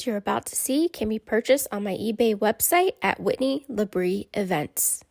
items you're about to see can be purchased on my eBay website at Whitney LaBrie Events.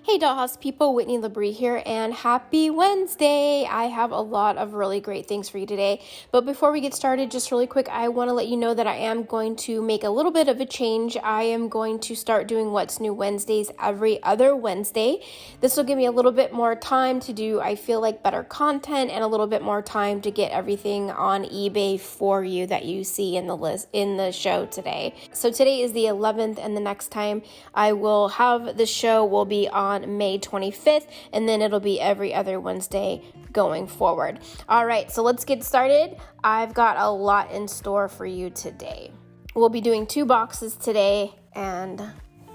Hey Dollhouse people, Whitney LaBrie here, and happy Wednesday! I have a lot of really great things for you today, but before we get started, just really quick, I want to let you know that I am going to make a little bit of a change. I am going to start doing What's New Wednesdays every other Wednesday. This will give me a little bit more time to do, I feel like, better content and a little bit more time to get everything on eBay for you that you see in the list in the show today. So today is the 11th, and the next time I will have the show will be on May 25th, and then it'll be every other Wednesday going forward. All right, so let's get started. I've got a lot in store for you today. We'll be doing 2 boxes today, and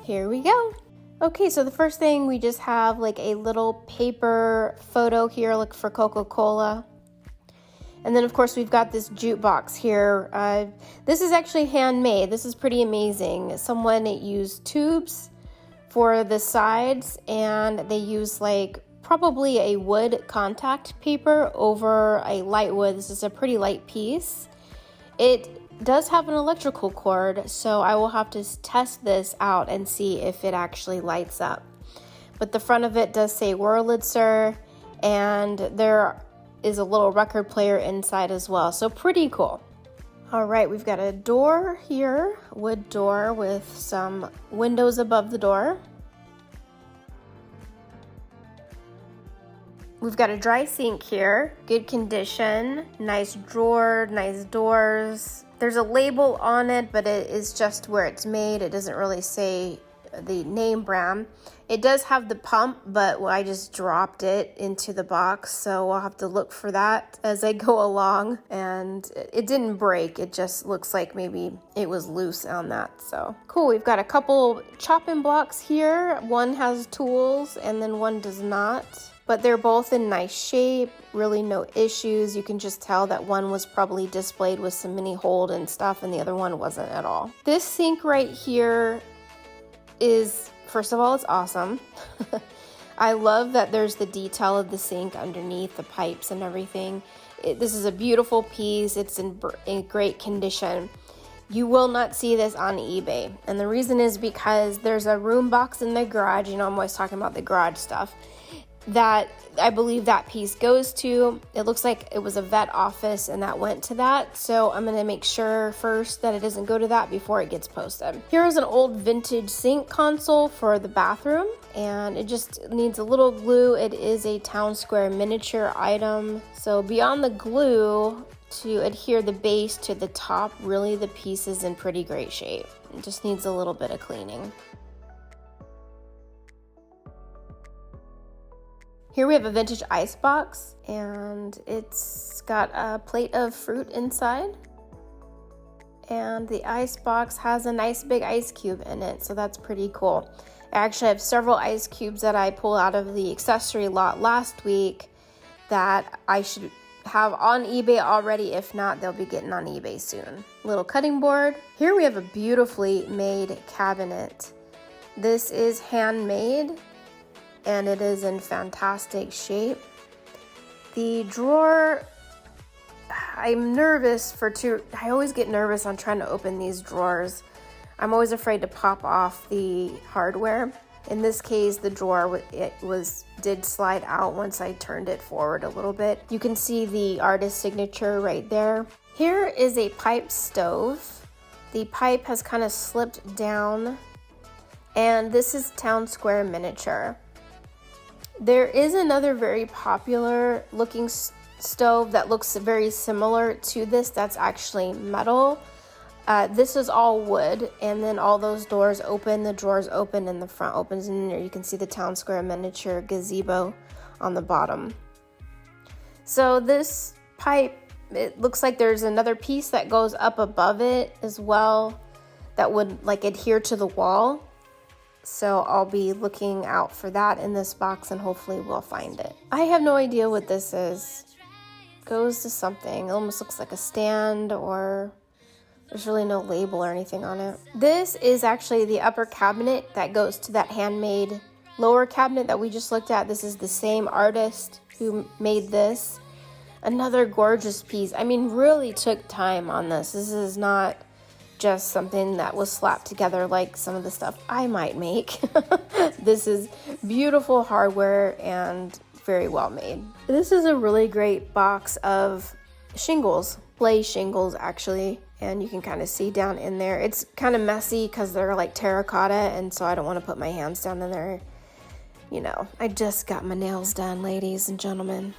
here we go. Okay, so the first thing, we just have like a little paper photo here, look for Coca-Cola. And then, of course, we've got this jukebox here. This is actually handmade. This is pretty amazing. Someone used tubes for the sides, and they use like probably a wood contact paper over a light wood. This is a pretty light piece. It does have an electrical cord, so I will have to test this out and see if it actually lights up. But the front of it does say Wurlitzer, and there is a little record player inside as well, so pretty cool. All right, we've got a door here, wood door with some windows above the door. We've got a dry sink here, good condition, nice drawer, nice doors. There's a label on it, but it is just where it's made. It doesn't really say the name brand. It does have the pump, but I just dropped it into the box, so I'll have to look for that as I go along. And it didn't break, it just looks like maybe it was loose on that. So cool. We've got a couple chopping blocks here. One has tools and then one does not, but they're both in nice shape, really no issues. You can just tell that one was probably displayed with some mini hold and stuff, and the other one wasn't at all. This sink right here is, first of all, it's awesome. I love that there's the detail of the sink underneath the pipes and everything. This is a beautiful piece. It's in great condition. You will not see this on eBay. And the reason is because there's a room box in the garage. You know, I'm always talking about the garage stuff that I believe that piece goes to. It looks like it was a vet office and that went to that. So I'm gonna make sure first that it doesn't go to that before it gets posted. Here is an old vintage sink console for the bathroom, and it just needs a little glue. It is a town square miniature item. So beyond the glue to adhere the base to the top, really the piece is in pretty great shape. It just needs a little bit of cleaning. Here we have a vintage ice box, and it's got a plate of fruit inside. And the ice box has a nice big ice cube in it, so that's pretty cool. I actually have several ice cubes that I pulled out of the accessory lot last week that I should have on eBay already. If not, they'll be getting on eBay soon. Little cutting board. Here we have a beautifully made cabinet. This is handmade, and it is in fantastic shape. The drawer, I'm nervous I always get nervous on trying to open these drawers. I'm always afraid to pop off the hardware. In this case, the drawer, did slide out once I turned it forward a little bit. You can see the artist signature right there. Here is a pipe stove. The pipe has kind of slipped down, and this is town square miniature. There is another very popular looking stove that looks very similar to this that's actually metal. This is all wood, and then all those doors open, the drawers open, and the front opens, and there you can see the town square miniature gazebo on the bottom. So this pipe, it looks like there's another piece that goes up above it as well that would like adhere to the wall. So I'll be looking out for that in this box, and hopefully we'll find it. I have no idea what this is. It goes to something. It almost looks like a stand, or there's really no label or anything on it. This is actually the upper cabinet that goes to that handmade lower cabinet that we just looked at. This is the same artist who made this. Another gorgeous piece. I mean, really took time on this. This is not just something that was slapped together like some of the stuff I might make. This is beautiful hardware and very well made. This is a really great box of shingles, play shingles actually, and you can kind of see down in there. It's kind of messy because they're like terracotta, and so I don't want to put my hands down in there. You know, I just got my nails done, ladies and gentlemen.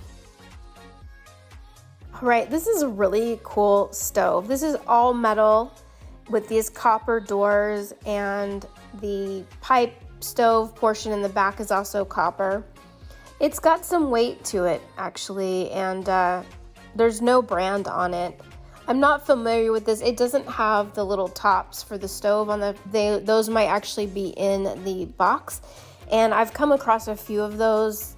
All right, this is a really cool stove. This is all metal with these copper doors, and the pipe stove portion in the back is also copper. It's got some weight to it actually, and there's no brand on it. I'm not familiar with this. It doesn't have the little tops for the stove on those might actually be in the box, and I've come across a few of those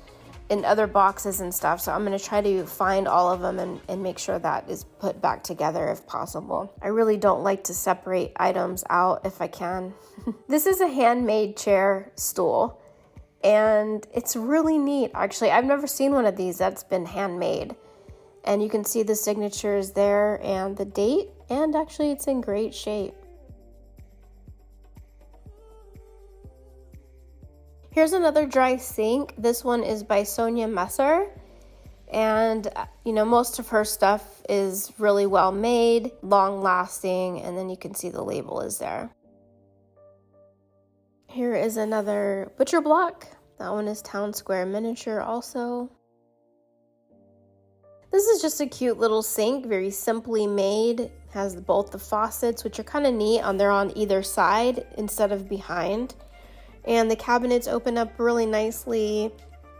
in other boxes and stuff, so I'm going to try to find all of them and make sure that is put back together if possible. I really don't like to separate items out if I can. This is a handmade chair stool, and it's really neat actually. I've never seen one of these that's been handmade, and you can see the signatures there and the date, and actually it's in great shape. Here's another dry sink. This one is by Sonia Messer, and you know, most of her stuff is really well made, long lasting, and then you can see the label is there. Here is another butcher block. That one is Town Square miniature also. This is just a cute little sink, very simply made. Has both the faucets, which are kind of neat, they're on either side instead of behind. And the cabinets open up really nicely.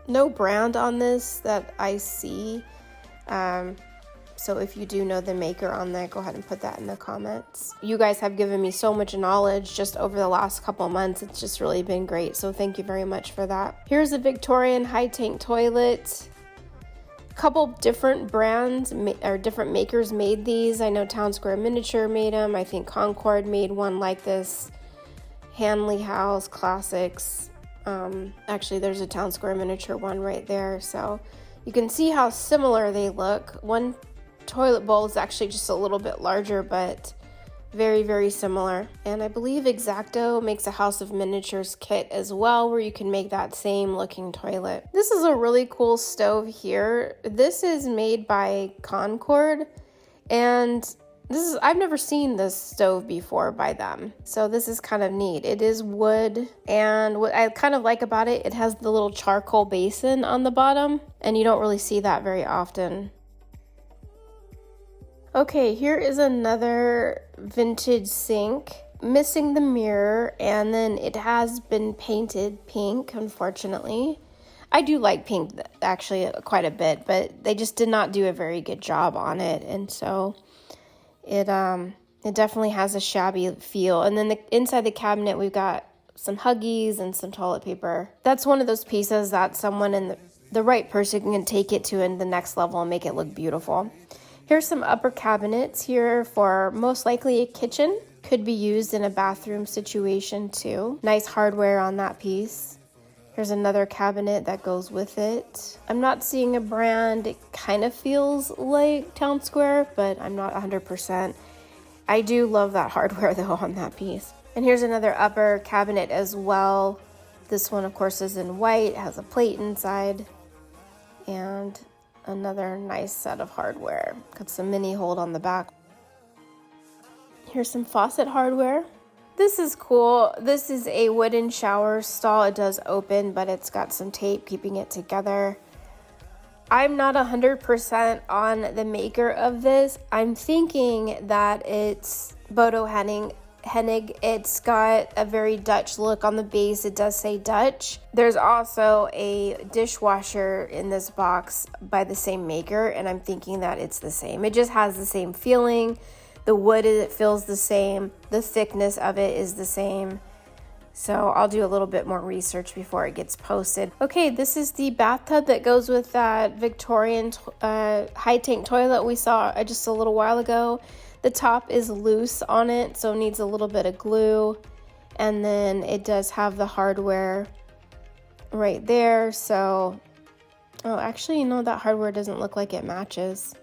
No brand on this that I see. So if you do know the maker on there, go ahead and put that in the comments. You guys have given me so much knowledge just over the last couple months. It's just really been great. So thank you very much for that. Here's a Victorian high tank toilet. A couple different brands or different makers made these. I know Town Square Miniature made them. I think Concord made one like this. Hanley House Classics. Actually, there's a Town Square miniature one right there, so you can see how similar they look. One toilet bowl is actually just a little bit larger, but very, very similar. And I believe X-Acto makes a House of Miniatures kit as well, where you can make that same looking toilet. This is a really cool stove here. This is made by Concord, and I've never seen this stove before by them, so this is kind of neat. It is wood, and what I kind of like about it, it has the little charcoal basin on the bottom, and you don't really see that very often. Okay, here is another vintage sink, missing the mirror, and then it has been painted pink, unfortunately. I do like pink actually quite a bit, but they just did not do a very good job on it, and so it definitely has a shabby feel. And then inside the cabinet, we've got some Huggies and some toilet paper. That's one of those pieces that someone in the right person can take it to in the next level and make it look beautiful. Here's some upper cabinets here for most likely a kitchen. Could be used in a bathroom situation too. Nice hardware on that piece. Here's another cabinet that goes with it. I'm not seeing a brand. It kind of feels like Town Square, but I'm not 100%. I do love that hardware though on that piece. And here's another upper cabinet as well. This one, of course, is in white. It has a plate inside. And another nice set of hardware. Got some mini hold on the back. Here's some faucet hardware. This is cool. This is a wooden shower stall. It does open, but it's got some tape keeping it together. I'm not 100% on the maker of this. I'm thinking that it's Bodo Hennig. It's got a very Dutch look on the base. It does say Dutch. There's also a dishwasher in this box by the same maker, and I'm thinking that it's the same. It just has the same feeling. The wood, it feels the same. The thickness of it is the same. So I'll do a little bit more research before it gets posted. Okay, this is the bathtub that goes with that Victorian high tank toilet we saw just a little while ago. The top is loose on it, so it needs a little bit of glue. And then it does have the hardware right there. So Oh, actually, you know, that hardware doesn't look like it matches.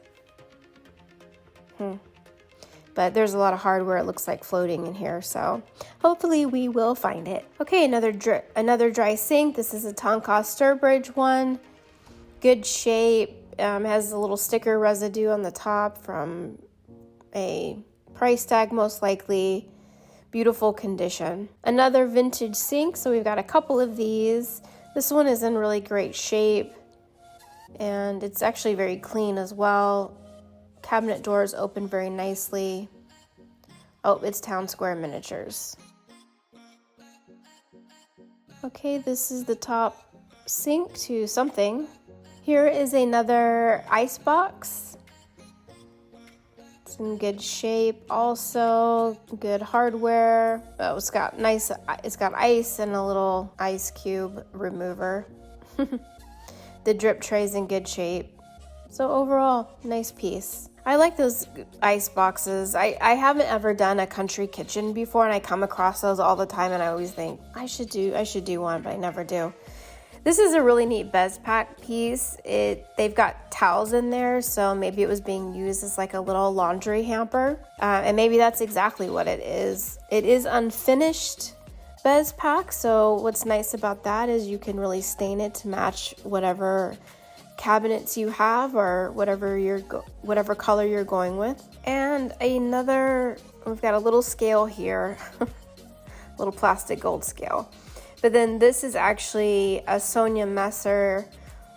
But there's a lot of hardware, it looks like, floating in here, so hopefully we will find it. Okay, another dry sink. This is a Tonka Sturbridge one. Good shape. Has a little sticker residue on the top from a price tag, most likely. Beautiful condition. Another vintage sink, so we've got a couple of these. This one is in really great shape, and it's actually very clean as well. Cabinet doors open very nicely. Oh, it's Town Square Miniatures. Okay, this is the top sink to something. Here is another ice box. It's in good shape, also good hardware. Oh, it's got ice and a little ice cube remover. The drip tray's in good shape. So overall, nice piece. I like those ice boxes. I haven't ever done a country kitchen before, and I come across those all the time, and I always think I should do one, but I never do. This is a really neat Bezpak piece. They've got towels in there, so maybe it was being used as like a little laundry hamper, and maybe that's exactly what it is. It is unfinished Bezpak, so what's nice about that is you can really stain it to match whatever cabinets you have or whatever color you're going with. And we've got a little scale here, little plastic gold scale. But then this is actually a Sonia Messer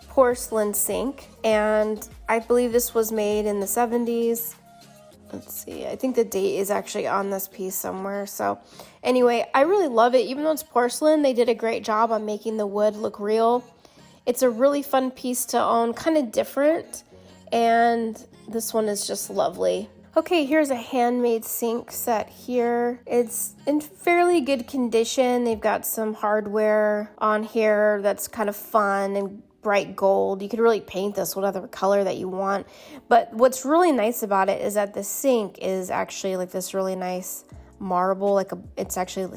porcelain sink, and I believe this was made in the 70s. Let's see, I think the date is actually on this piece somewhere. So anyway, I really love it. Even though it's porcelain, they did a great job on making the wood look real. It's a really fun piece to own, kind of different, and this one is just lovely. Okay, here's a handmade sink set here. It's in fairly good condition. They've got some hardware on here that's kind of fun and bright gold. You could really paint this whatever color that you want. But what's really nice about it is that the sink is actually like this really nice marble, it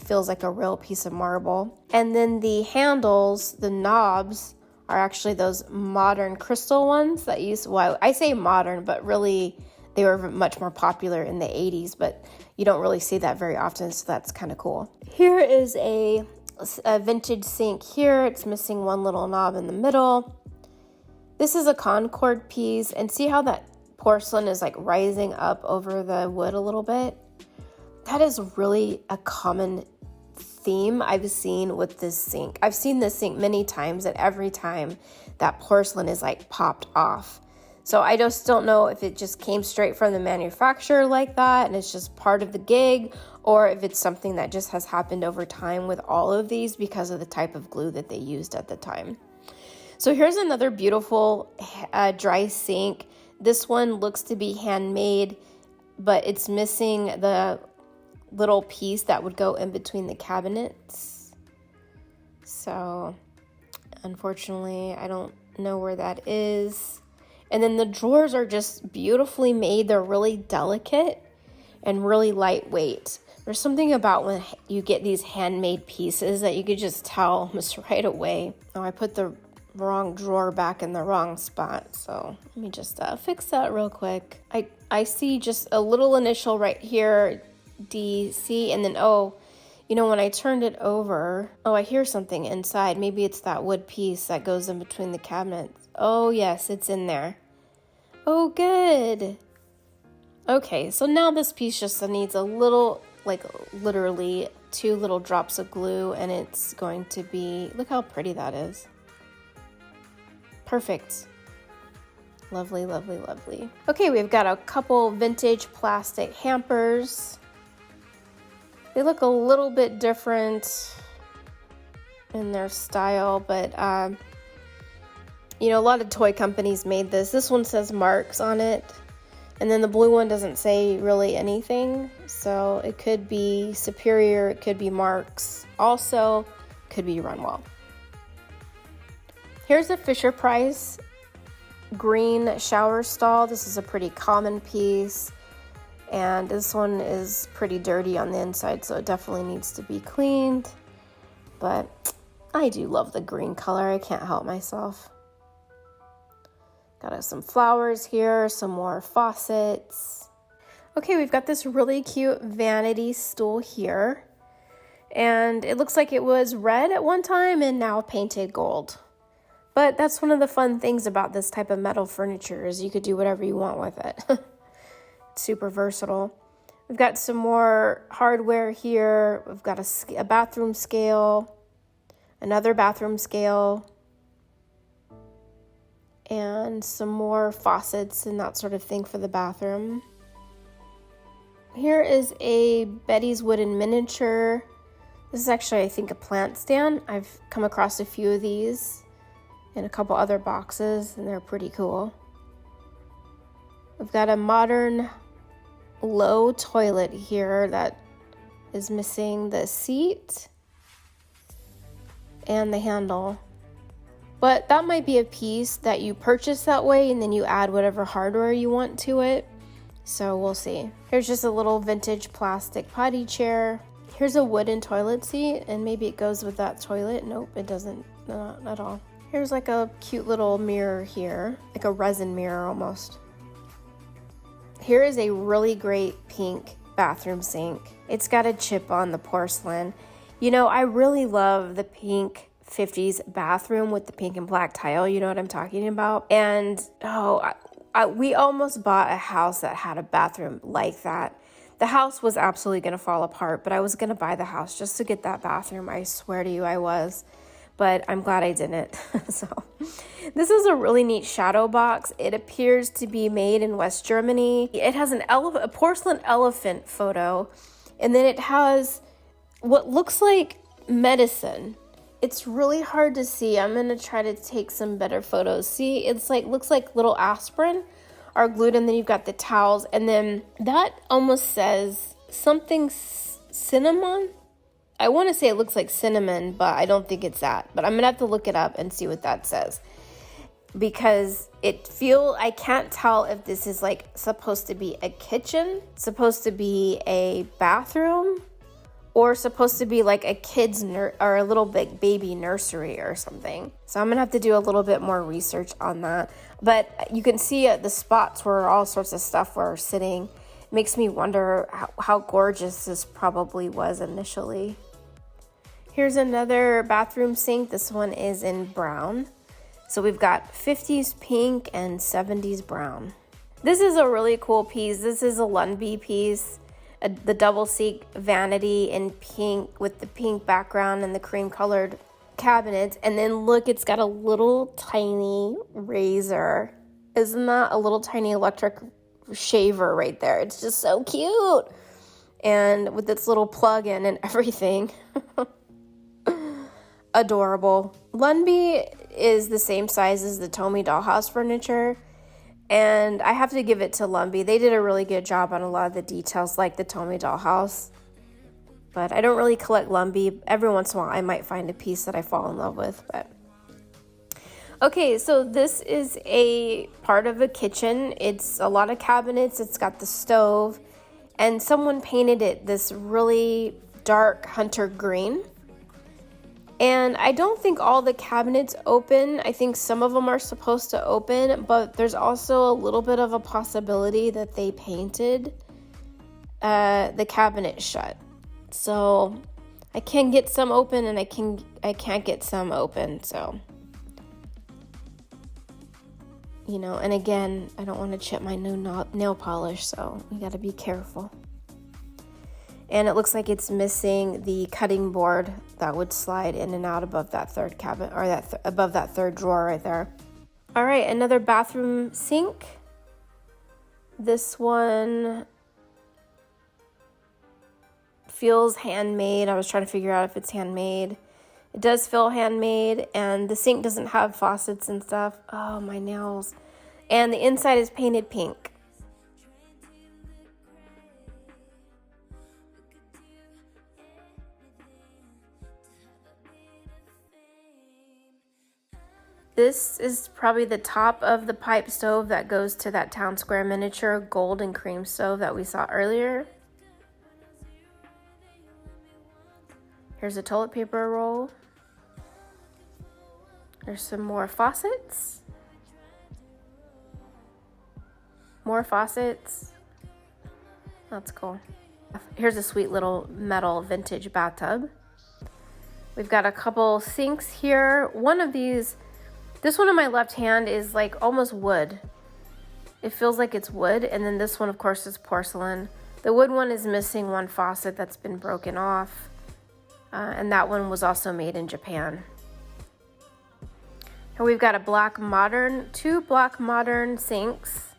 feels like a real piece of marble. And then the handles, the knobs, are actually those modern crystal ones that I say modern, but really they were much more popular in the 80s, but you don't really see that very often, so that's kind of cool. Here is a vintage sink here. It's missing one little knob in the middle. This is a Concord piece, and see how that porcelain is like rising up over the wood a little bit? That is really a common theme I've seen with this sink. I've seen this sink many times, and every time that porcelain is like popped off. So I just don't know if it just came straight from the manufacturer like that and it's just part of the gig, or if it's something that just has happened over time with all of these because of the type of glue that they used at the time. So here's another beautiful dry sink. This one looks to be handmade, but it's missing the little piece that would go in between the cabinets. So unfortunately, I don't know where that is. And then the drawers are just beautifully made. They're really delicate and really lightweight. There's something about when you get these handmade pieces that you could just tell almost right away. Oh, I put the wrong drawer back in the wrong spot. So let me just fix that real quick. I see just a little initial right here, DC, and then, when I turned it over, I hear something inside. Maybe it's that wood piece that goes in between the cabinets. Oh, yes, it's in there. Oh, good. Okay, so now this piece just needs a little, literally 2 little drops of glue, and it's going to be, look how pretty that is. Perfect. Lovely, lovely, lovely. Okay, we've got a couple vintage plastic hampers. They look a little bit different in their style, but a lot of toy companies made this. This one says Marks on it, and then the blue one doesn't say really anything. So it could be Superior, it could be Marks, also could be Runwell. Here's a Fisher-Price green shower stall. This is a pretty common piece, and this one is pretty dirty on the inside, so it definitely needs to be cleaned. But I do love the green color. I can't help myself. Got some flowers here, some more faucets. Okay, we've got this really cute vanity stool here. And it looks like it was red at one time and now painted gold. But that's one of the fun things about this type of metal furniture is you could do whatever you want with it. It's super versatile. We've got some more hardware here. We've got a bathroom scale, another bathroom scale, and some more faucets and that sort of thing for the bathroom. Here is a Betty's wooden miniature. This is actually, I think, a plant stand. I've come across a few of these in a couple other boxes, and they're pretty cool. We've got a modern low toilet here that is missing the seat and the handle. But that might be a piece that you purchase that way and then you add whatever hardware you want to it. So we'll see. Here's just a little vintage plastic potty chair. Here's a wooden toilet seat, and maybe it goes with that toilet. Nope, it doesn't, not at all. Here's like a cute little mirror here, like a resin mirror almost. Here is a really great pink bathroom sink. It's got a chip on the porcelain. You know, I really love the pink 50s bathroom with the pink and black tile. You know what I'm talking about? And we almost bought a house that had a bathroom like that. The house was absolutely going to fall apart, but I was going to buy the house just to get that bathroom. I swear to you I was. But I'm glad I didn't. So this is a really neat shadow box. It appears to be made in West Germany. It has a porcelain elephant photo, and then it has what looks like medicine. It's really hard to see. I'm going to try to take some better photos. See, it's like looks like little aspirin are glued, and then you've got the towels, and then that almost says something cinnamon. I want to say it looks like cinnamon, but I don't think it's that. But I'm going to have to look it up and see what that says. Because I can't tell if this is like supposed to be a kitchen, supposed to be a bathroom, or supposed to be like a kid's or a little big baby nursery or something. So I'm going to have to do a little bit more research on that. But you can see the spots where all sorts of stuff were sitting. Makes me wonder how gorgeous this probably was initially. Here's another bathroom sink. This one is in brown. So we've got 50s pink and 70s brown. This is a really cool piece. This is a LaBrie piece. The double sink vanity in pink with the pink background and the cream colored cabinets. And then look, it's got a little tiny razor. Isn't that a little tiny electric shaver right there? It's just so cute. And with its little plug-in and everything. Adorable. LaBrie is the same size as the Tomy Dollhouse furniture. And I have to give it to LaBrie. They did a really good job on a lot of the details like the Tomy Dollhouse. But I don't really collect LaBrie. Every once in a while I might find a piece that I fall in love with. But okay, so this is a part of a kitchen. It's a lot of cabinets. It's got the stove. And someone painted it this really dark hunter green. And I don't think all the cabinets open. I think some of them are supposed to open, but there's also a little bit of a possibility that they painted the cabinet shut. So I can get some open and I can't get some open. So, you know, and again, I don't want to chip my new nail polish, so you got to be careful. And it looks like it's missing the cutting board that would slide in and out above that third cabinet, or above that third drawer right there. All right, another bathroom sink. This one feels handmade. I was trying to figure out if it's handmade. It does feel handmade, and the sink doesn't have faucets and stuff. Oh, my nails. And the inside is painted pink. This is probably the top of the pipe stove that goes to that town square miniature gold and cream stove that we saw earlier. Here's a toilet paper roll. There's some more faucets. More faucets. That's cool. Here's a sweet little metal vintage bathtub. We've got a couple sinks here. One of these, this one on my left hand is like almost wood. It feels like it's wood. And then this one, of course, is porcelain. The wood one is missing one faucet that's been broken off. And that one was also made in Japan. And we've got two black modern sinks.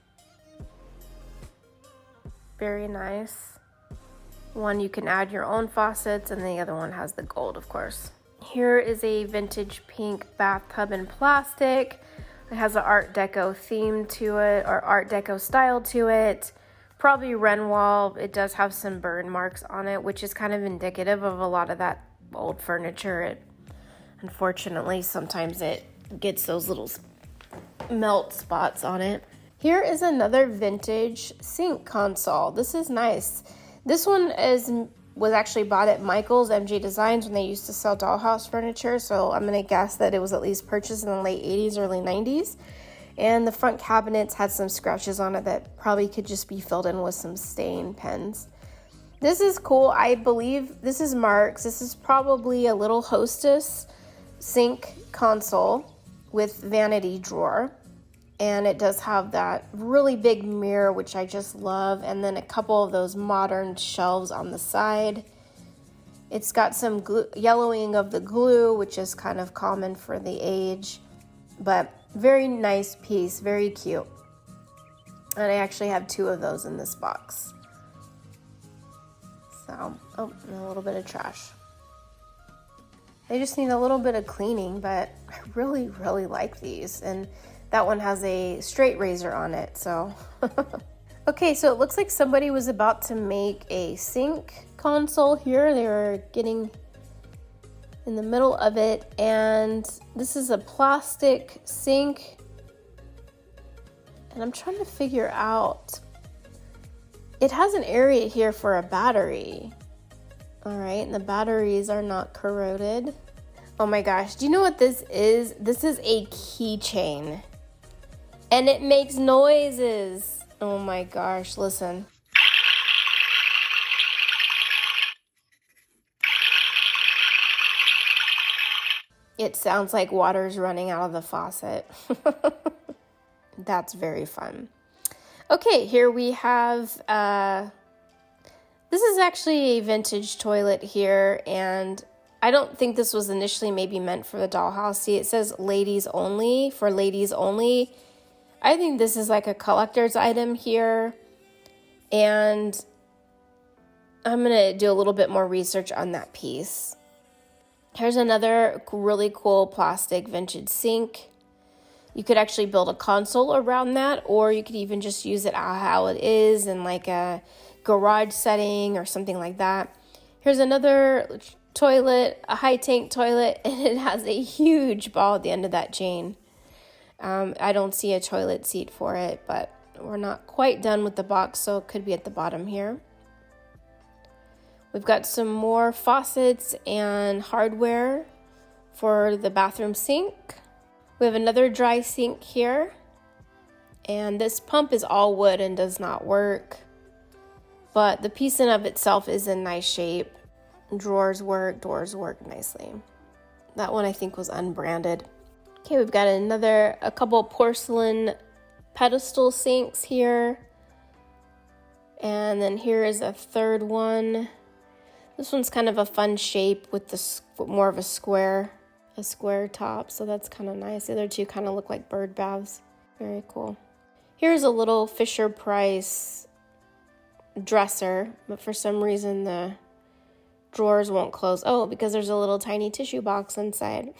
Very nice. One you can add your own faucets, and the other one has the gold, of course. Here is a vintage pink bathtub in plastic. It has an Art Deco theme to it, or Art Deco style to it. Probably Renoir. It does have some burn marks on it, which is kind of indicative of a lot of that old furniture. Unfortunately, sometimes it gets those little melt spots on it. Here is another vintage sink console. This is nice. This one was actually bought at Michael's MJ Designs when they used to sell dollhouse furniture, so I'm going to guess that it was at least purchased in the late 80s, early 90s. And the front cabinets had some scratches on it that probably could just be filled in with some stain pens. This is cool. I believe this is Mark's. This is probably a little Hostess sink console with vanity drawer. And it does have that really big mirror, which I just love. And then a couple of those modern shelves on the side. It's got some yellowing of the glue, which is kind of common for the age. But very nice piece, very cute. And I actually have two of those in this box. So, oh, and a little bit of trash. They just need a little bit of cleaning, but I really, really like these. And that one has a straight razor on it, so. Okay, so it looks like somebody was about to make a sink console here. They were getting in the middle of it, and this is a plastic sink. And I'm trying to figure out, it has an area here for a battery. All right, and the batteries are not corroded. Oh my gosh, do you know what this is? This is a keychain. And it makes noises. Oh my gosh, listen. It sounds like water's running out of the faucet. That's very fun. Okay, here we have, this is actually a vintage toilet here, and I don't think this was initially maybe meant for the dollhouse. See, it says ladies only, for ladies only. I think this is like a collector's item here, and I'm gonna do a little bit more research on that piece. Here's another really cool plastic vintage sink. You could actually build a console around that, or you could even just use it how it is in like a garage setting or something like that. Here's another toilet, a high tank toilet, and it has a huge ball at the end of that chain. I don't see a toilet seat for it, but we're not quite done with the box, so it could be at the bottom here. We've got some more faucets and hardware for the bathroom sink. We have another dry sink here, and this pump is all wood and does not work, but the piece in of itself is in nice shape. Drawers work, doors work nicely. That one I think was unbranded. Okay, we've got a couple porcelain pedestal sinks here. And then here is a third one. This one's kind of a fun shape with more of a square top, so that's kind of nice. The other two kind of look like bird baths. Very cool. Here's a little Fisher-Price dresser, but for some reason the drawers won't close. Oh, because there's a little tiny tissue box inside.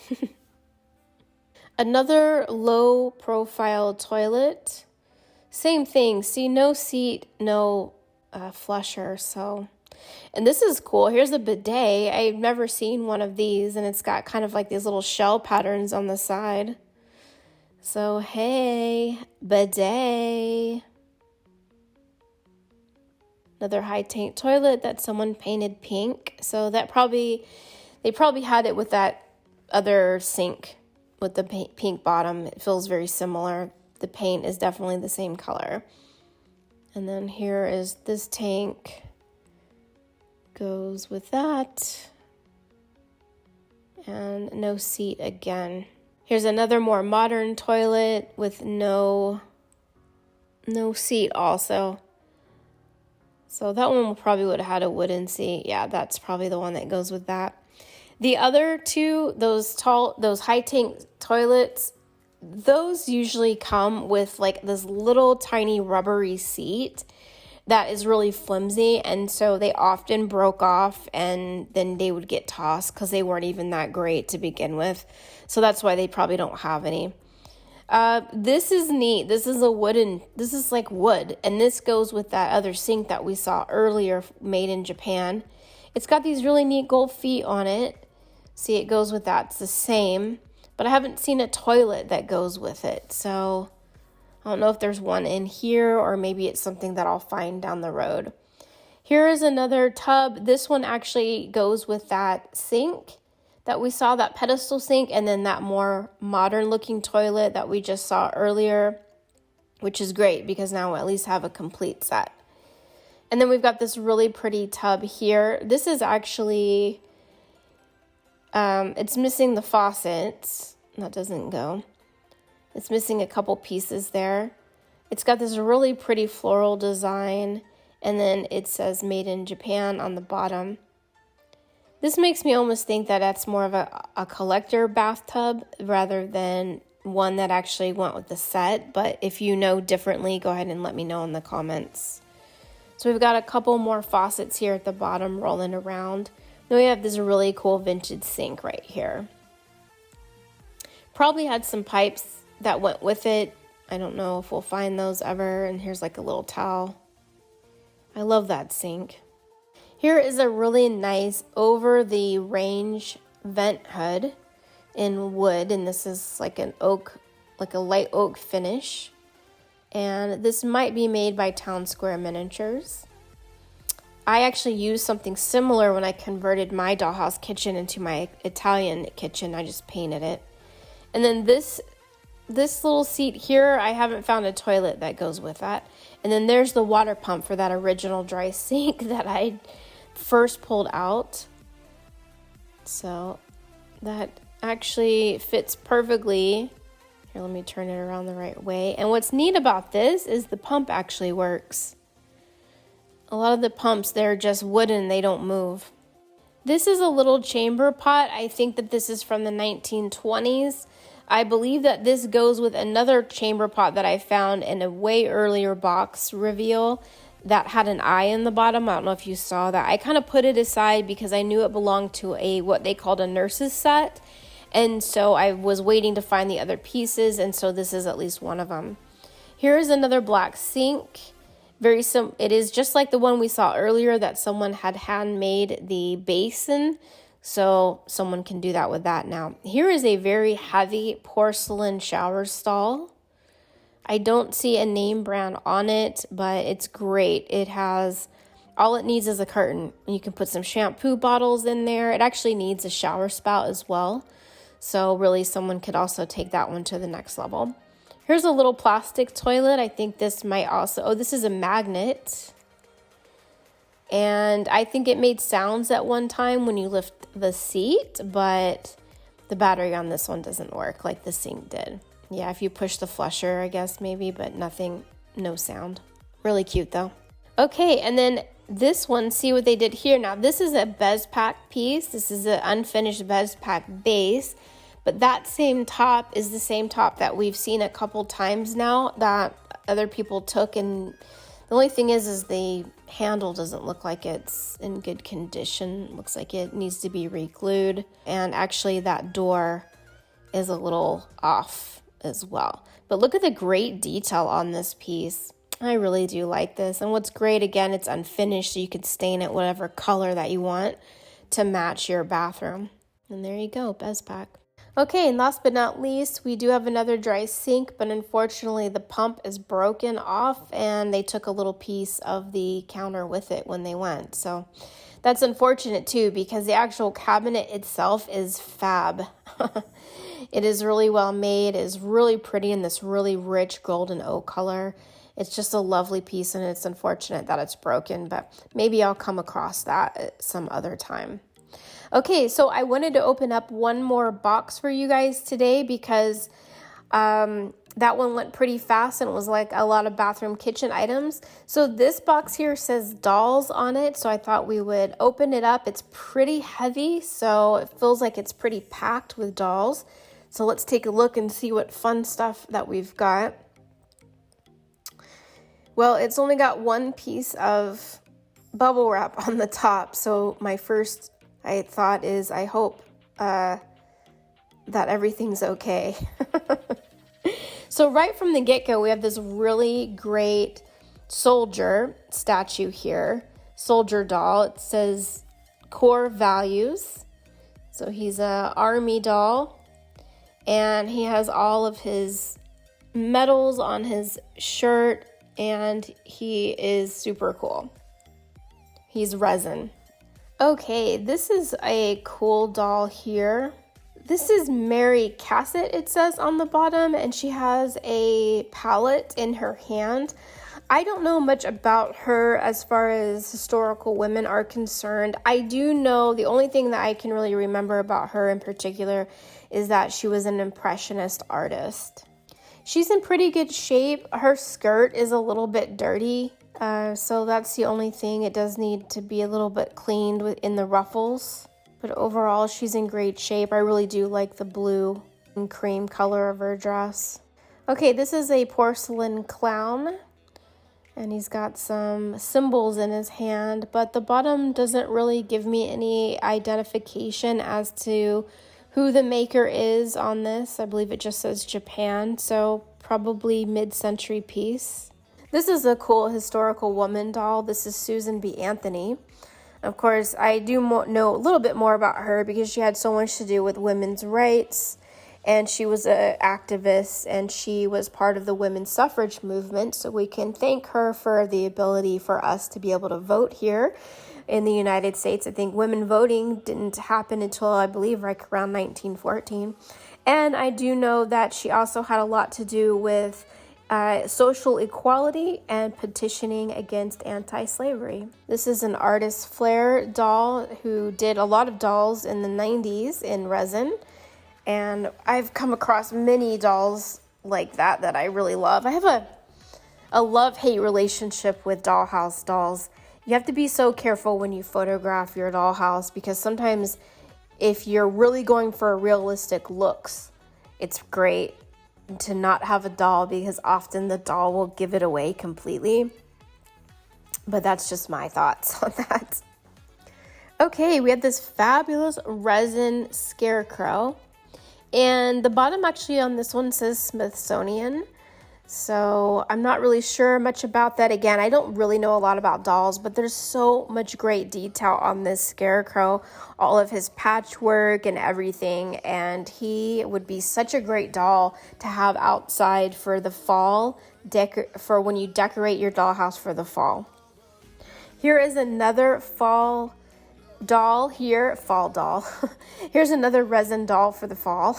Another low profile toilet. Same thing. See, no seat, no flusher. So, and this is cool. Here's a bidet. I've never seen one of these, and it's got kind of like these little shell patterns on the side. So, hey, bidet. Another high tank toilet that someone painted pink. So they probably had it with that other sink with the pink bottom. It feels very similar. The paint is definitely the same color. And then here is this tank. Goes with that. And no seat again. Here's another more modern toilet with no seat also. So that one probably would have had a wooden seat. Yeah, that's probably the one that goes with that. The other two, those high tank toilets, those usually come with like this little tiny rubbery seat that is really flimsy, and so they often broke off and then they would get tossed because they weren't even that great to begin with. So that's why they probably don't have any. This is neat. This is like wood, and this goes with that other sink that we saw earlier made in Japan. It's got these really neat gold feet on it. See, it goes with that. It's the same, but I haven't seen a toilet that goes with it. So I don't know if there's one in here or maybe it's something that I'll find down the road. Here is another tub. This one actually goes with that sink that we saw, that pedestal sink, and then that more modern looking toilet that we just saw earlier, which is great because now we at least have a complete set. And then we've got this really pretty tub here. This is actually, it's missing the faucets. That doesn't go. It's missing a couple pieces there. It's got this really pretty floral design, and then it says made in Japan on the bottom. This makes me almost think that that's more of a collector bathtub rather than one that actually went with the set. But if you know differently, go ahead and let me know in the comments. So we've got a couple more faucets here at the bottom rolling around. Then we have this really cool vintage sink right here. Probably had some pipes that went with it. I don't know if we'll find those ever. And here's like a little towel. I love that sink. Here is a really nice over the range vent hood in wood, and this is like an oak, like a light oak finish. And this might be made by Town Square Miniatures. I actually used something similar when I converted my dollhouse kitchen into my Italian kitchen. I just painted it. And then this little seat here, I haven't found a toilet that goes with that. And then there's the water pump for that original dry sink that I first pulled out. So that actually fits perfectly. Here, let me turn it around the right way. And what's neat about this is the pump actually works. A lot of the pumps, they're just wooden, they don't move. This is a little chamber pot. I think that this is from the 1920s. I believe that this goes with another chamber pot that I found in a way earlier box reveal that had an eye in the bottom. I don't know if you saw that. I kind of put it aside because I knew it belonged to what they called a nurse's set. And so I was waiting to find the other pieces, and so this is at least one of them. Here is another black sink. It is just like the one we saw earlier that someone had handmade the basin. So someone can do that with that now. Here is a very heavy porcelain shower stall. I don't see a name brand on it, but it's great. It has, all it needs is a curtain. You can put some shampoo bottles in there. It actually needs a shower spout as well. So really someone could also take that one to the next level. Here's a little plastic toilet. I think this might also, this is a magnet. And I think it made sounds at one time when you lift the seat, but the battery on this one doesn't work like the sink did. Yeah, if you push the flusher, I guess maybe, but nothing, no sound. Really cute though. Okay, and then this one, see what they did here. Now this is a Bezpak piece. This is an unfinished Bezpak base, but that same top is the same top that we've seen a couple times now that other people took, and the only thing is the handle doesn't look like it's in good condition. Looks like it needs to be re-glued, and actually that door is a little off as well. But look at the great detail on this piece. I really do like this. And what's great, again, it's unfinished, so you can stain it whatever color that you want to match your bathroom. And there you go, Bezpak. Okay, and last but not least, we do have another dry sink, but unfortunately the pump is broken off and they took a little piece of the counter with it when they went. So that's unfortunate too, because the actual cabinet itself is fab. It is really well made. It is really pretty in this really rich golden oak color. It's just a lovely piece, and it's unfortunate that it's broken, but maybe I'll come across that at some other time. Okay, so I wanted to open up one more box for you guys today because that one went pretty fast and it was like a lot of bathroom kitchen items. So this box here says dolls on it, so I thought we would open it up. It's pretty heavy, so it feels like it's pretty packed with dolls. So let's take a look and see what fun stuff that we've got. Well, it's only got one piece of bubble wrap on the top, so my first thought is I hope that everything's okay. So right from the get-go, we have this really great soldier statue here, soldier doll. It says core values. So he's an army doll, and he has all of his medals on his shirt, and he is super cool. He's resin. Okay, this is a cool doll here. This is Mary Cassette, it says on the bottom, and she has a palette in her hand. I don't know much about her as far as historical women are concerned. I do know the only thing that I can really remember about her in particular is that she was an impressionist artist. She's in pretty good shape. Her skirt is a little bit dirty, so that's the only thing. It does need to be a little bit cleaned in the ruffles. But overall, she's in great shape. I really do like the blue and cream color of her dress. Okay, this is a porcelain clown, and he's got some symbols in his hand, but the bottom doesn't really give me any identification as to who the maker is on this. I believe it just says Japan, so probably mid-century piece. This is a cool historical woman doll. This is Susan B. Anthony. Of course, I do know a little bit more about her because she had so much to do with women's rights, and she was an activist, and she was part of the women's suffrage movement, so we can thank her for the ability for us to be able to vote here in the United States. I think women voting didn't happen until, I believe, right around 1914, and I do know that she also had a lot to do with social equality and petitioning against anti-slavery. This is an artist Flair doll who did a lot of dolls in the 90s in resin, and I've come across many dolls like that I really love. I have a love-hate relationship with Dollhouse dolls. You have to be so careful when you photograph your dollhouse because sometimes if you're really going for realistic looks, it's great to not have a doll because often the doll will give it away completely. But that's just my thoughts on that. Okay, we have this fabulous Resin Scarecrow. And the bottom actually on this one says Smithsonian. So I'm not really sure much about that. Again, I don't really know a lot about dolls, but there's so much great detail on this scarecrow, all of his patchwork and everything, and he would be such a great doll to have outside for the fall, for when you decorate your dollhouse for the fall. Here is another fall doll here, fall doll. Here's another resin doll for the fall.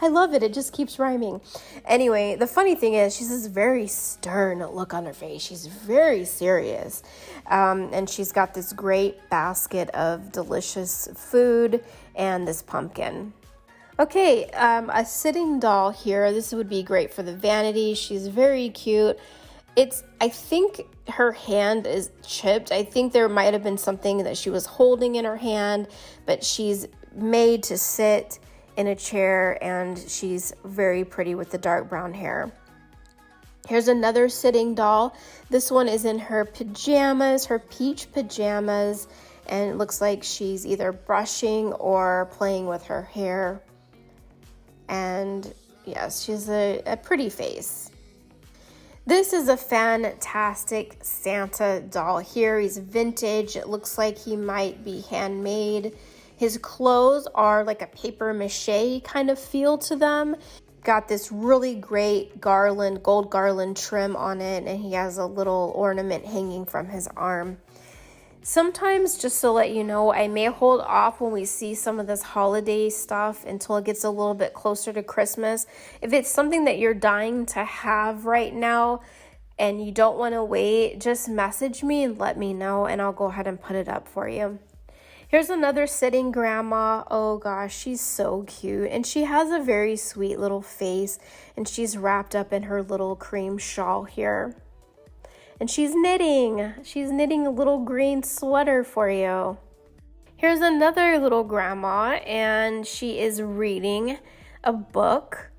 I love it. It just keeps rhyming. Anyway, the funny thing is she has this very stern look on her face. She's very serious. And she's got this great basket of delicious food and this pumpkin. Okay, a sitting doll here. This would be great for the vanity. She's very cute. I think her hand is chipped. I think there might have been something that she was holding in her hand, but she's made to sit in a chair, and she's very pretty with the dark brown hair. Here's another sitting doll. This one is in her pajamas, her peach pajamas, and it looks like she's either brushing or playing with her hair. And yes, she's a pretty face. This is a fantastic Santa doll here. He's vintage. It looks like he might be handmade. His clothes are like a paper mache kind of feel to them. Got this really great garland, gold garland trim on it, and he has a little ornament hanging from his arm. Sometimes, just to let you know, I may hold off when we see some of this holiday stuff until it gets a little bit closer to Christmas. If it's something that you're dying to have right now, and you don't want to wait, just message me and let me know, and I'll go ahead and put it up for you. Here's another sitting grandma. Oh gosh, she's so cute. And she has a very sweet little face, and she's wrapped up in her little cream shawl here. And she's knitting. She's knitting a little green sweater for you. Here's another little grandma, and she is reading a book.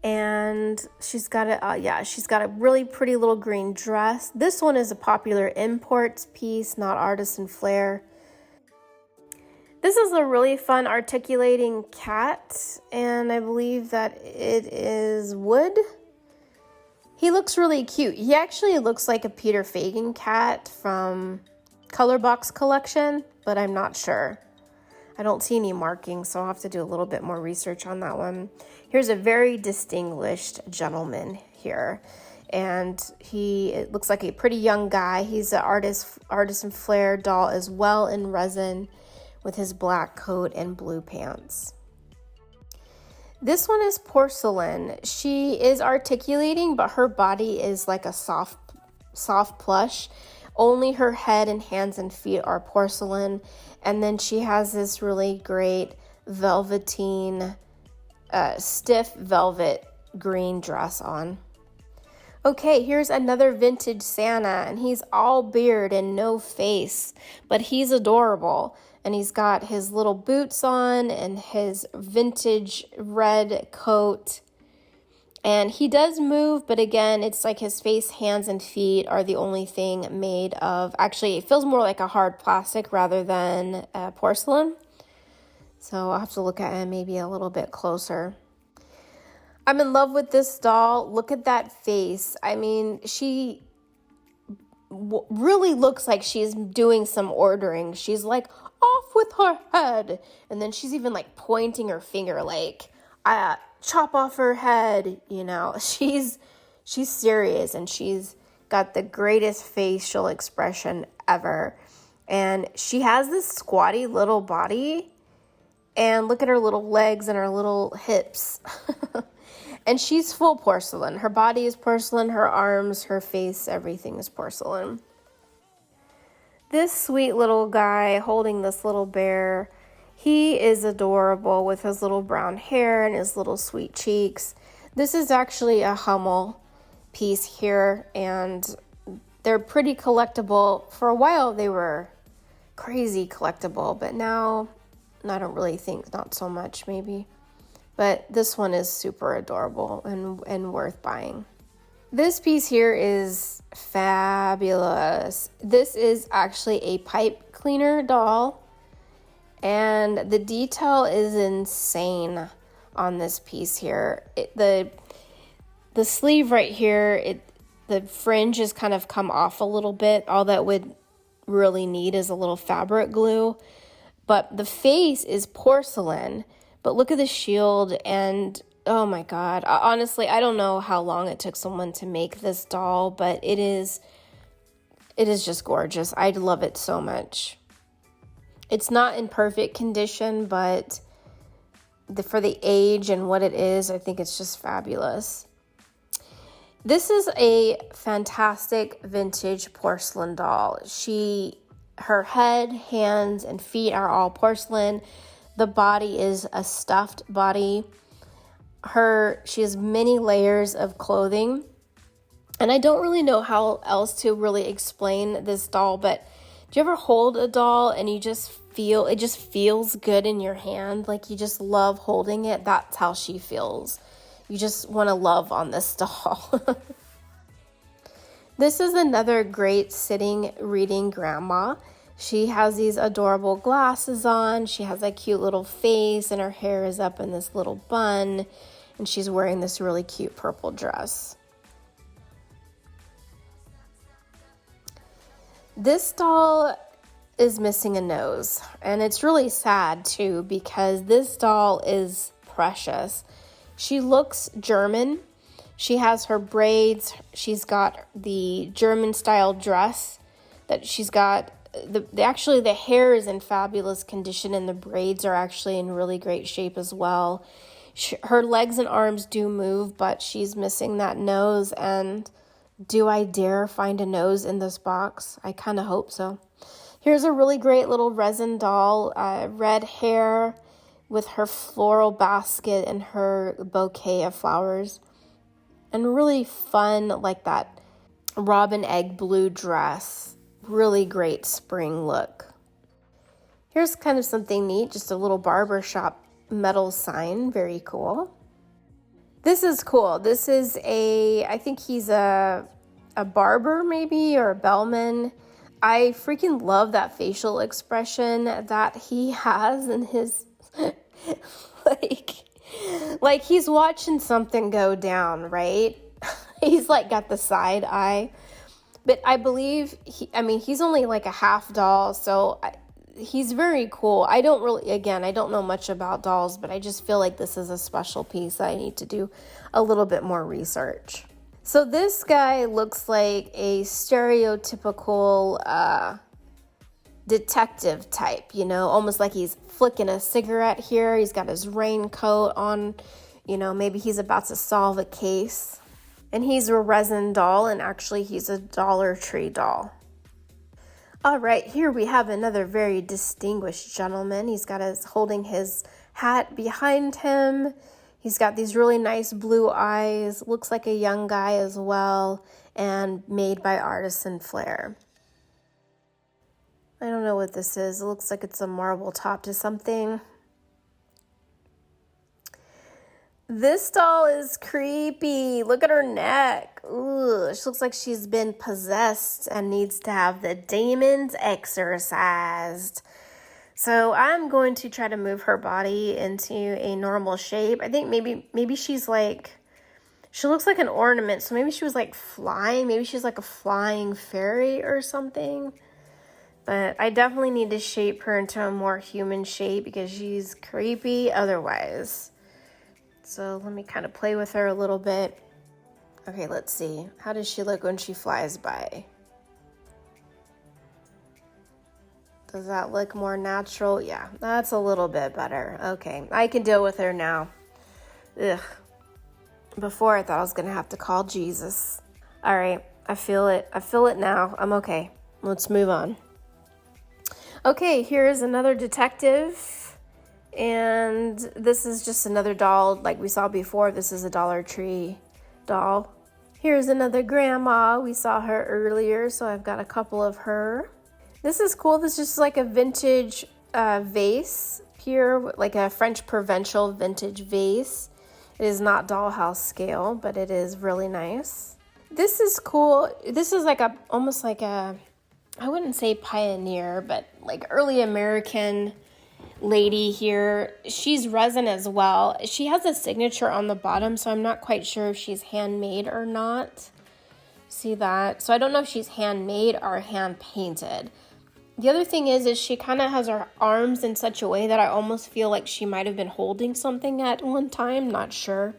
And she's got a really pretty little green dress. This one is a popular imports piece, not artisan flair. This is a really fun articulating cat, and I believe that it is wood. He looks really cute. He actually looks like a Peter Fagan cat from Colorbox collection, but I'm not sure. I don't see any markings, so I'll have to do a little bit more research on that one. Here's a very distinguished gentleman here, and it looks like a pretty young guy. He's an artisan flair doll as well in resin, with his black coat and blue pants. This one is Porcelain. She is articulating, but her body is like a soft plush. Only her head and hands and feet are porcelain. And then she has this really great velveteen, stiff velvet green dress on. Okay, here's another vintage Santa, and he's all beard and no face, but he's adorable. And he's got his little boots on and his vintage red coat. And he does move, but again, it's like his face, hands, and feet are the only thing made of, actually, it feels more like a hard plastic rather than porcelain. So I'll have to look at it maybe a little bit closer. I'm in love with this doll. Look at that face. I mean, she really looks like she's doing some ordering. She's like, off with her head. And then she's even like pointing her finger like, chop off her head. You know, she's serious, and she's got the greatest facial expression ever. And she has this squatty little body, and look at her little legs and her little hips. And she's full porcelain. Her body is porcelain, her arms, her face, everything is porcelain. This sweet little guy holding this little bear, he is adorable with his little brown hair and his little sweet cheeks. This is actually a Hummel piece here, and they're pretty collectible. For a while they were crazy collectible, but now I don't really think, not so much maybe. But this one is super adorable and worth buying. This piece here is fabulous. This is actually a pipe cleaner doll, and the detail is insane on this piece here. The sleeve right here, the fringe has kind of come off a little bit. All that would really need is a little fabric glue. But the face is porcelain. But look at the shield, and oh my God. Honestly, I don't know how long it took someone to make this doll, but it is just gorgeous. I love it so much. It's not in perfect condition, but for the age and what it is, I think it's just fabulous. This is a fantastic vintage porcelain doll. Her head, hands, and feet are all porcelain. The body is a stuffed body. She has many layers of clothing. And I don't really know how else to really explain this doll, but do you ever hold a doll and it just feels good in your hand? Like you just love holding it. That's how she feels. You just want to love on this doll. This is another great sitting reading grandma. She has these adorable glasses on. She has a cute little face, and her hair is up in this little bun, and she's wearing this really cute purple dress. This doll is missing a nose, and it's really sad too because this doll is precious. She looks German. She has her braids. She's got the German style dress that she's got. The hair is in fabulous condition, and the braids are actually in really great shape as well. Her legs and arms do move, but she's missing that nose, and Do I dare find a nose in this box? I kind of hope so. Here's a really great little resin doll, red hair with her floral basket and her bouquet of flowers. And really fun, like that robin egg blue dress. Really great spring look. Here's kind of something neat, just a little barber shop metal sign. Very cool. This is cool. This is I think he's a barber maybe, or a bellman. I freaking love that facial expression that he has in his, like he's watching something go down, right? He's like got the side eye, but I believe he's only like a half doll, so he's very cool. I don't know much about dolls, but I just feel like this is a special piece that I need to do a little bit more research. So this guy looks like a stereotypical detective type, almost like he's flicking a cigarette here. He's got his raincoat on, maybe he's about to solve a case. And he's a resin doll, and actually he's a Dollar Tree doll. All right, here we have another very distinguished gentleman. He's got holding his hat behind him. He's got these really nice blue eyes. Looks like a young guy as well, and made by Artisan Flair. I don't know what this is. It looks like it's a marble top to something. This doll is creepy. Look at her neck. Ooh, she looks like she's been possessed and needs to have the demons exorcised. So I'm going to try to move her body into a normal shape. I think maybe she's like, she looks like an ornament. So maybe she was like flying. Maybe she's like a flying fairy or something. But I definitely need to shape her into a more human shape because she's creepy otherwise. So let me kind of play with her a little bit. Okay, let's see. How does she look when she flies by? Does that look more natural? Yeah, that's a little bit better. Okay, I can deal with her now. Ugh. Before I thought I was going to have to call Jesus. All right, I feel it. I feel it now. I'm okay. Let's move on. Okay, here's another detective. And this is just another doll like we saw before. This is a Dollar Tree doll. Here's another grandma. We saw her earlier, so I've got a couple of her. This is cool. This is just like a vintage vase here, like a French Provençal vintage vase. It is not dollhouse scale, but it is really nice. This is cool. This is like almost like a, I wouldn't say pioneer, but like early American lady here. She's resin as well. She has a signature on the bottom, so I'm not quite sure if she's handmade or not. See that? So I don't know if she's handmade or hand painted. The other thing is she kind of has her arms in such a way that I almost feel like she might have been holding something at one time. Not sure.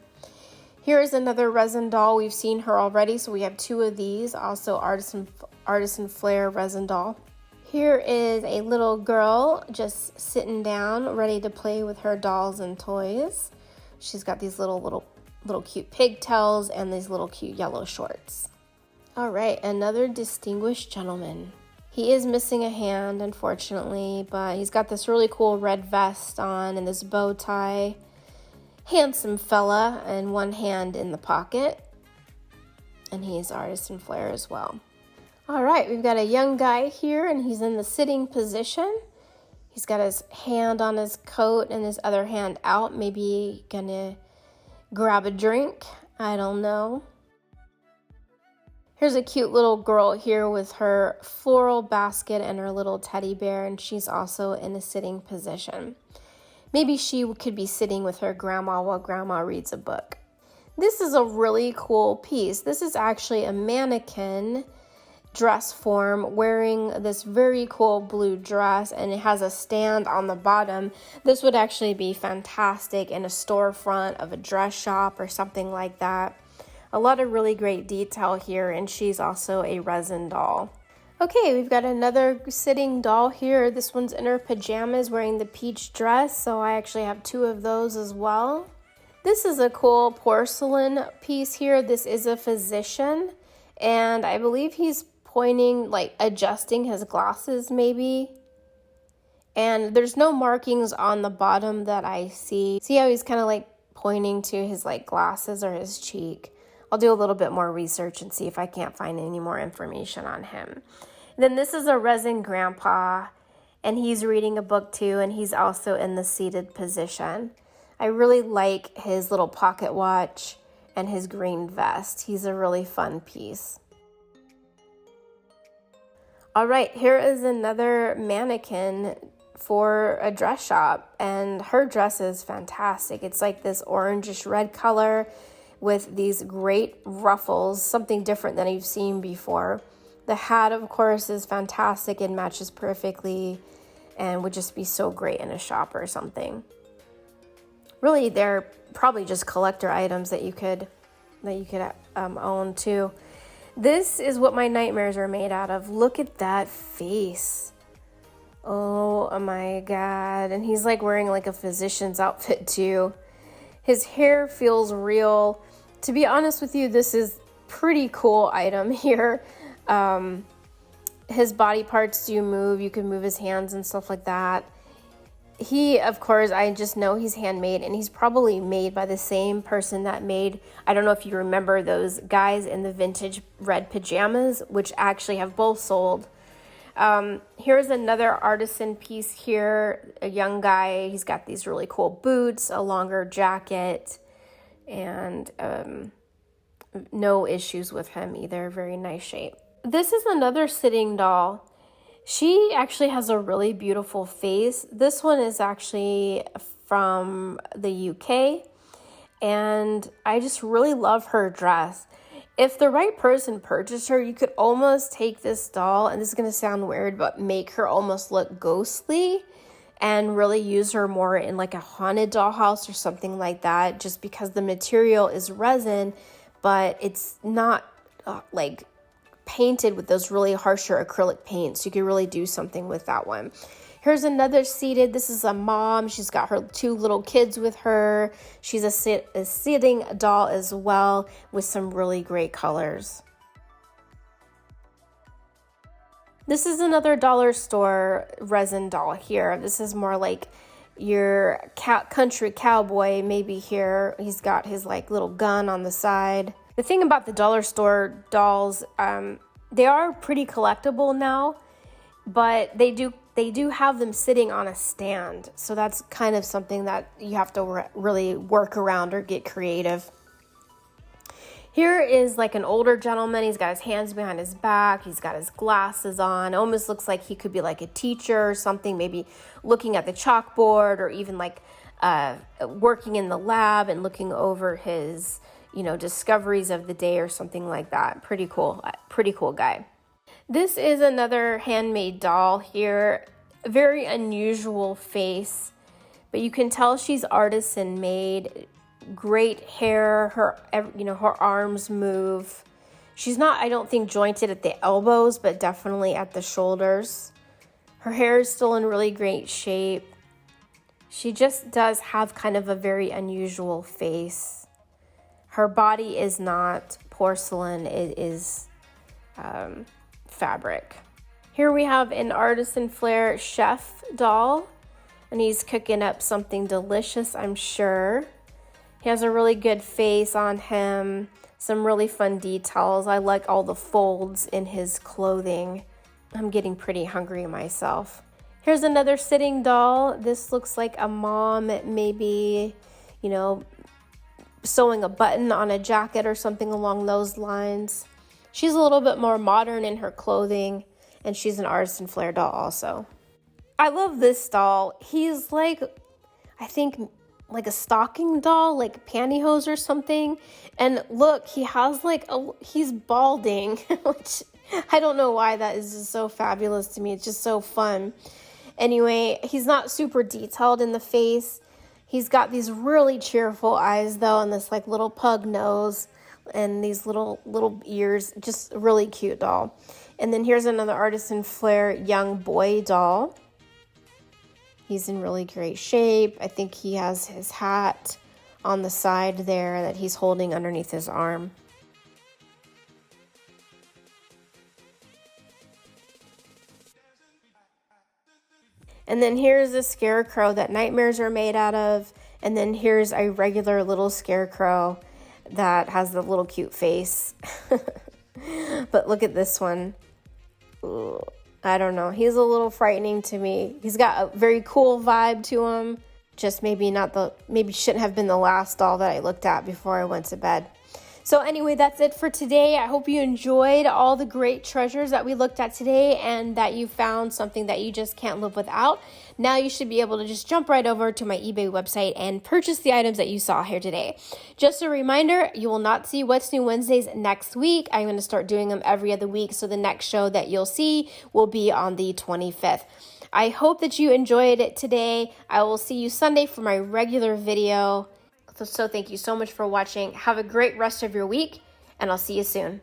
Here is another resin doll. We've seen her already, so we have two of these. Also Artisan Flair resin doll. Here is a little girl just sitting down, ready to play with her dolls and toys. She's got these little cute pigtails and these little cute yellow shorts. All right, another distinguished gentleman. He is missing a hand, unfortunately, but he's got this really cool red vest on and this bow tie. Handsome fella, and one hand in the pocket. And he's Artisan Flair as well. All right, we've got a young guy here, and he's in the sitting position. He's got his hand on his coat and his other hand out, maybe gonna grab a drink. I don't know. Here's a cute little girl here with her floral basket and her little teddy bear, and she's also in a sitting position. Maybe she could be sitting with her grandma while grandma reads a book. This is a really cool piece. This is actually a mannequin dress form wearing this very cool blue dress, and it has a stand on the bottom. This would actually be fantastic in a storefront of a dress shop or something like that. A lot of really great detail here, and she's also a resin doll. Okay, we've got another sitting doll here. This one's in her pajamas wearing the peach dress, so I actually have two of those as well. This is a cool porcelain piece here. This is a physician, And I believe he's pointing, like adjusting his glasses maybe. And there's no markings on the bottom that I see. See how he's kind of like pointing to his like glasses or his cheek? I'll do a little bit more research and see if I can't find any more information on him. Then this is a Resin Grandpa, and he's reading a book too, and he's also in the seated position. I really like his little pocket watch and his green vest. He's a really fun piece. All right, here is another mannequin for a dress shop, and her dress is fantastic. It's like this orangish red color with these great ruffles, something different than you've seen before. The hat, of course, is fantastic. It matches perfectly and would just be so great in a shop or something. Really, they're probably just collector items that you could own too. This is what my nightmares are made out of. Look at that face. Oh my God. And he's like wearing like a physician's outfit too. His hair feels real. To be honest with you, this is pretty cool item here. His body parts do move. You can move his hands and stuff like that. He, of course, I just know he's handmade, and he's probably made by the same person that made, I don't know if you remember those guys in the vintage red pajamas, which actually have both sold. Here's another artisan piece here, a young guy. He's got these really cool boots, a longer jacket, and no issues with him either. Very nice shape. This is another sitting doll. She actually has a really beautiful face. This one is actually from the UK, and I just really love her dress. If the right person purchased her, you could almost take this doll, and this is going to sound weird, but make her almost look ghostly and really use her more in like a haunted dollhouse or something like that, just because the material is resin, but it's not like painted with those really harsher acrylic paints. You could really do something with that one. Here's another seated. This is a mom. She's got her 2 little kids with her. She's a sitting doll as well with some really great colors. This is another dollar store resin doll here. This is more like your country cowboy maybe here. He's got his like little gun on the side. The thing about the dollar store dolls, they are pretty collectible now, but they do have them sitting on a stand. So that's kind of something that you have to really work around or get creative. Here is like an older gentleman. He's got his hands behind his back. He's got his glasses on. It almost looks like he could be like a teacher or something, maybe looking at the chalkboard, or even like working in the lab and looking over his discoveries of the day or something like that. Pretty cool guy. This is another handmade doll here. Very unusual face, but you can tell she's artisan made. Great hair, her arms move. She's not, I don't think, jointed at the elbows, but definitely at the shoulders. Her hair is still in really great shape. She just does have kind of a very unusual face. Her body is not porcelain, it is fabric. Here we have an artisan flair chef doll, and he's cooking up something delicious, I'm sure. He has a really good face on him, some really fun details. I like all the folds in his clothing. I'm getting pretty hungry myself. Here's another sitting doll. This looks like a mom, maybe, sewing a button on a jacket or something along those lines. She's a little bit more modern in her clothing, and she's an artisan flair doll also. I love this doll. He's like, I think, like a stocking doll, like pantyhose or something. And look, he has he's balding, which I don't know why that is just so fabulous to me. It's just so fun. Anyway, he's not super detailed in the face. He's got these really cheerful eyes though, and this like little pug nose and these little ears. Just a really cute doll. And then here's another artisan flair young boy doll. He's in really great shape. I think he has his hat on the side there that he's holding underneath his arm. And then here's a scarecrow that nightmares are made out of. And then here's a regular little scarecrow that has the little cute face. But look at this one. Ooh, I don't know. He's a little frightening to me. He's got a very cool vibe to him. Just maybe shouldn't have been the last doll that I looked at before I went to bed. So anyway, that's it for today. I hope you enjoyed all the great treasures that we looked at today and that you found something that you just can't live without. Now you should be able to just jump right over to my eBay website and purchase the items that you saw here today. Just a reminder, you will not see What's New Wednesdays next week. I'm going to start doing them every other week, so the next show that you'll see will be on the 25th. I hope that you enjoyed it today. I will see you Sunday for my regular video. So thank you so much for watching. Have a great rest of your week, and I'll see you soon.